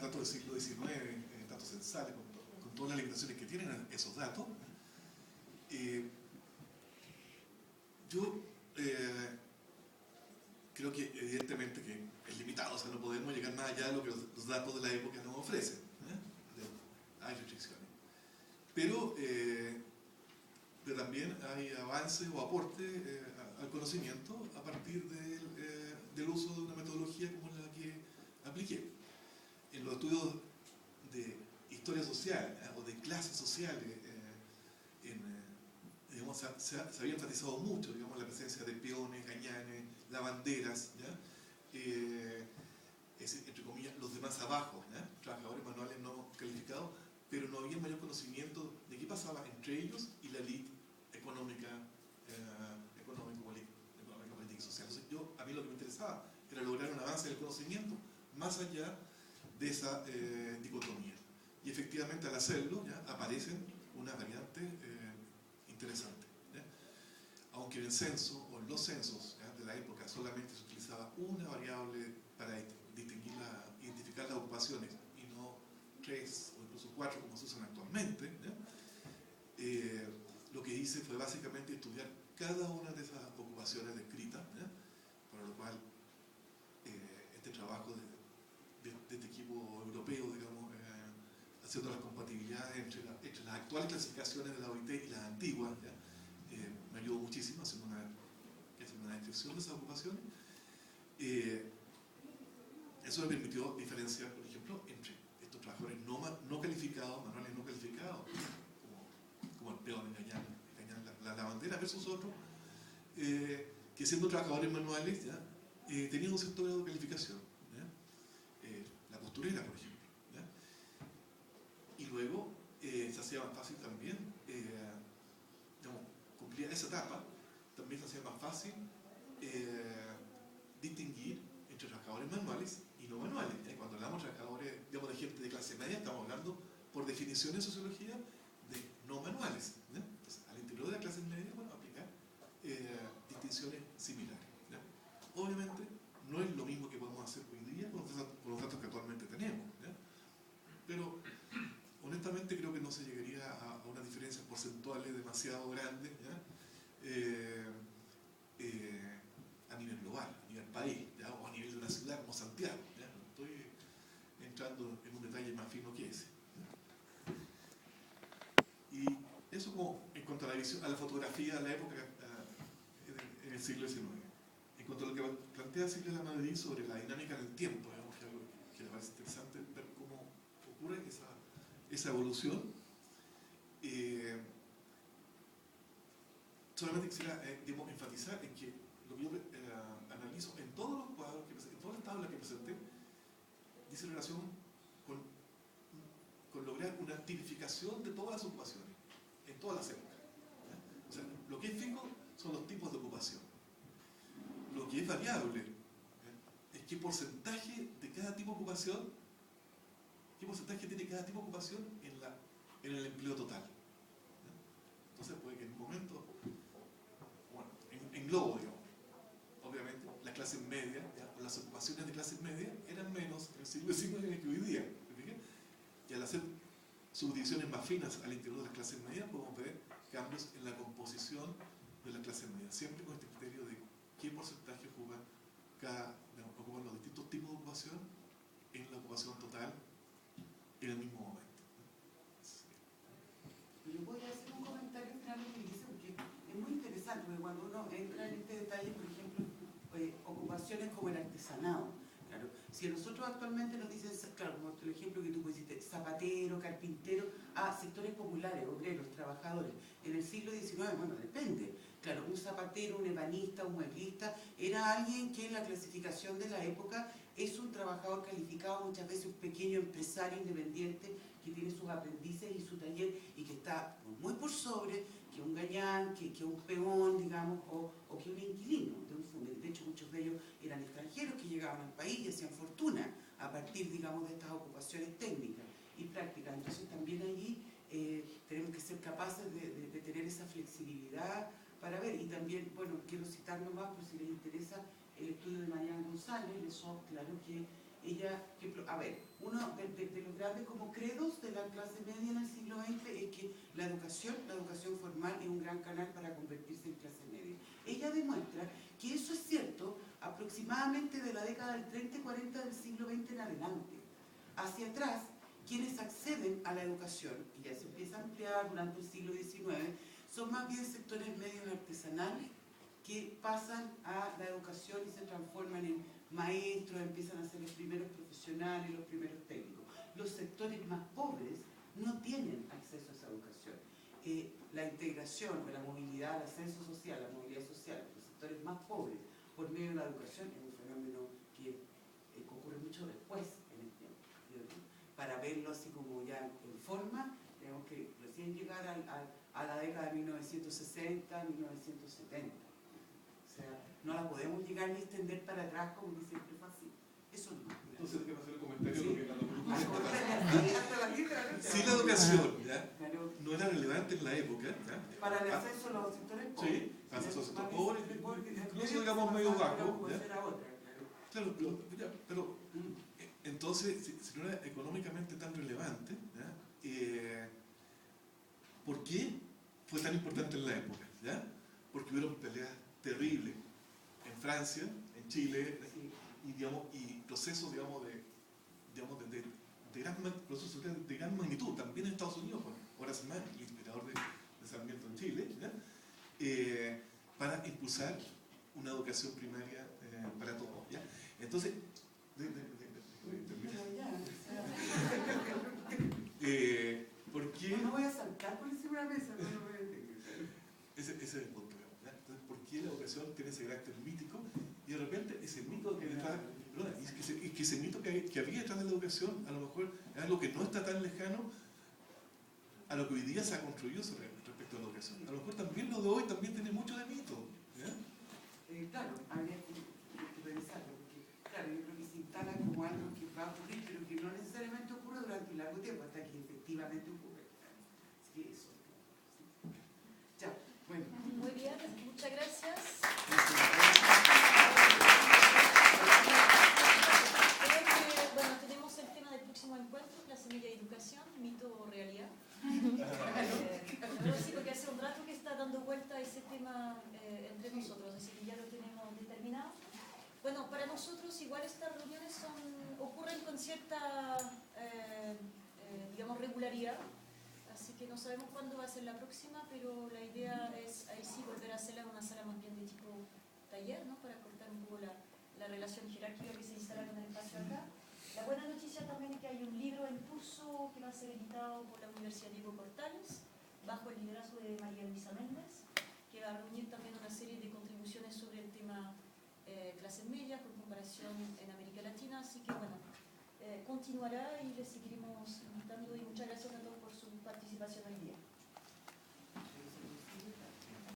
datos del siglo XIX, datos censales, con todas las limitaciones que tienen esos datos. Yo creo que evidentemente que es limitado, o sea, no podemos llegar más allá de lo que los datos de la época nos ofrecen. Hay restricciones. Pero también hay avances o aportes al conocimiento a partir del uso de una metodología como la que apliqué. En los estudios de historia social o de clases sociales, digamos, se había enfatizado mucho, digamos, la presencia de peones, gañanes, lavanderas, entre comillas, los demás abajo, trabajadores manuales no calificados, pero no había mayor conocimiento de qué pasaba entre ellos y la élite económica, política y social. Entonces, a mí lo que me interesaba era lograr un avance del conocimiento más allá de esa dicotomía. Y efectivamente, al hacerlo, aparecen una variante interesante. Aunque en el censo o en los censos de la época solamente se utilizaba una variable para identificar las ocupaciones y no 3 o incluso 4 como se usan actualmente, lo que hice fue básicamente estudiar cada una de esas ocupaciones descritas, para lo cual este trabajo de este equipo europeo, digamos, haciendo las compatibilidades entre las actuales clasificaciones de la OIT y las antiguas, me ayudó muchísimo haciendo una descripción de esas ocupaciones. Eso me permitió diferenciar, por ejemplo, entre estos trabajadores no calificados, manuales no calificados, como el peón, engañar la lavandera, versus otros que, siendo trabajadores manuales, tenían un sector de calificación, la costurera, por ejemplo. Y luego se hacía más fácil también, cumplía esa etapa, también se hacía más fácil distinguir entre trabajadores manuales y no manuales. Cuando hablamos de trabajadores, digamos, de gente de clase media, estamos hablando, por definición en sociología, de no manuales. Entonces, al interior de la clase media, bueno, aplicar distinciones similares. Obviamente, no es lo mismo que podemos hacer hoy día con los datos que actualmente tenemos. Pero, honestamente, creo que no se llegaría a unas diferencias porcentuales demasiado grandes a nivel global, a nivel país, o a nivel de una ciudad como Santiago. No estoy entrando en un detalle más fino que ese. Y eso como en cuanto a la visión, a la fotografía de la época en el siglo XIX. En cuanto a lo que plantea Silvia Lamadrid sobre la dinámica del tiempo, digamos, que es algo que me parece interesante ver cómo ocurre esa evolución. Solamente quisiera enfatizar en que lo que yo analizo en todos los cuadros, en todas las tablas que presenté, dice relación con lograr una tipificación de todas las ocupaciones, en todas las épocas. O sea, lo que es fijo son los tipos de ocupación. Lo que es variable es qué porcentaje de cada tipo de ocupación, qué porcentaje tiene cada tipo de ocupación en el empleo total. Entonces puede que en un momento, bueno, en globo, digamos, obviamente las clases medias, o las ocupaciones de clases medias eran menos en el siglo XIX que hoy día. Y al hacer subdivisiones más finas al interior de las clases medias, podemos ver cambios en la composición de las clases medias, siempre con este criterio de qué porcentaje ocupan los distintos tipos de ocupación en la ocupación total en el mismo momento. Yo podría hacer un comentario final lo que dice, porque es muy interesante, porque cuando uno entra en este detalle, por ejemplo, ocupaciones como el artesanado, claro, si a nosotros actualmente nos dicen, claro, como el ejemplo que tú pusiste, zapatero, carpintero, sectores populares, obreros, trabajadores, en el siglo XIX, bueno, depende, claro, un zapatero, un ebanista, un mueblista, era alguien que en la clasificación de la época es un trabajador calificado, muchas veces un pequeño empresario independiente que tiene sus aprendices y su taller y que está muy por sobre que un gañán, que un peón, digamos, o que un inquilino de un fundo. De hecho, muchos de ellos eran extranjeros que llegaban al país y hacían fortuna a partir, digamos, de estas ocupaciones técnicas y prácticas. Entonces también allí tenemos que ser capaces de tener esa flexibilidad para ver. Y también, bueno, quiero citar nomás por si les interesa el estudio de Mariana González, claro, que ella, por ejemplo, a ver, uno de los grandes como credos de la clase media en el siglo XX es que la educación formal es un gran canal para convertirse en clase media. Ella demuestra que eso es cierto aproximadamente de la década del 30 y 40 del siglo XX en adelante. Hacia atrás, quienes acceden a la educación, que ya se empieza a ampliar durante el siglo XIX, son más bien sectores medios artesanales que pasan a la educación y se transforman en maestros, empiezan a ser los primeros profesionales, los primeros técnicos. Los sectores más pobres no tienen acceso a esa educación. La integración o la movilidad, el ascenso social, la movilidad social, los sectores más pobres por medio de la educación es un fenómeno que ocurre mucho después en el tiempo. Para verlo así como ya en forma, tenemos que recién llegar a la década de 1960, 1970. O sea, no la podemos llegar ni extender para atrás como que siempre fue así. Eso no. Entonces, ¿qué va a hacer el comentario? Sí. Porque si la educación no era relevante en la época, para el acceso a los sectores pobres. Sí, para el acceso a los pobres, incluso digamos medio bajo. Claro, pero entonces, si no era económicamente tan relevante, ¿por qué fue tan importante en la época? Porque hubieron peleas terribles en Francia, en Chile, y procesos de gran magnitud, también en Estados Unidos, con Horace Mann, el inspirador de Sarmiento en Chile, para impulsar una educación primaria para todos. Entonces, ¿por qué? No voy a saltar por encima de la mesa, no lo voy a entender. Ese es el punto. Entonces, ¿por qué la educación tiene ese carácter mítico? Y de repente ese mito que detrás, y que ese mito que había detrás de la educación, a lo mejor es algo que no está tan lejano a lo que hoy día se ha construido respecto a la educación. A lo mejor también lo de hoy también tiene mucho de mito. Claro, habría que revisarlo, porque claro, yo creo que se instala como algo que va a ocurrir, pero que no necesariamente ocurre durante un largo tiempo, hasta que efectivamente ocurre. Así que eso. Ya, bueno. Muy bien, muchas gracias. Bueno, tenemos el tema del próximo encuentro, clase media y educación, mito o realidad. Sí, porque hace un rato que está dando vuelta ese tema entre nosotros, así que ya lo tenemos determinado. Bueno, para nosotros igual estas reuniones ocurren con cierta, digamos, regularidad, así que no sabemos cuándo va a ser la próxima, pero la idea es ahí sí volver a hacerla en una sala más bien de tipo taller, ¿no? Para cortar un poco la relación jerárquica que se instala en el espacio acá. La buena noticia también es que hay un libro en curso que va a ser editado por la Universidad Diego Portales, bajo el liderazgo de María Luisa Méndez, que va a reunir también una serie de contribuciones sobre el tema clases medias con comparación en América Latina, así que bueno, continuará y le seguiremos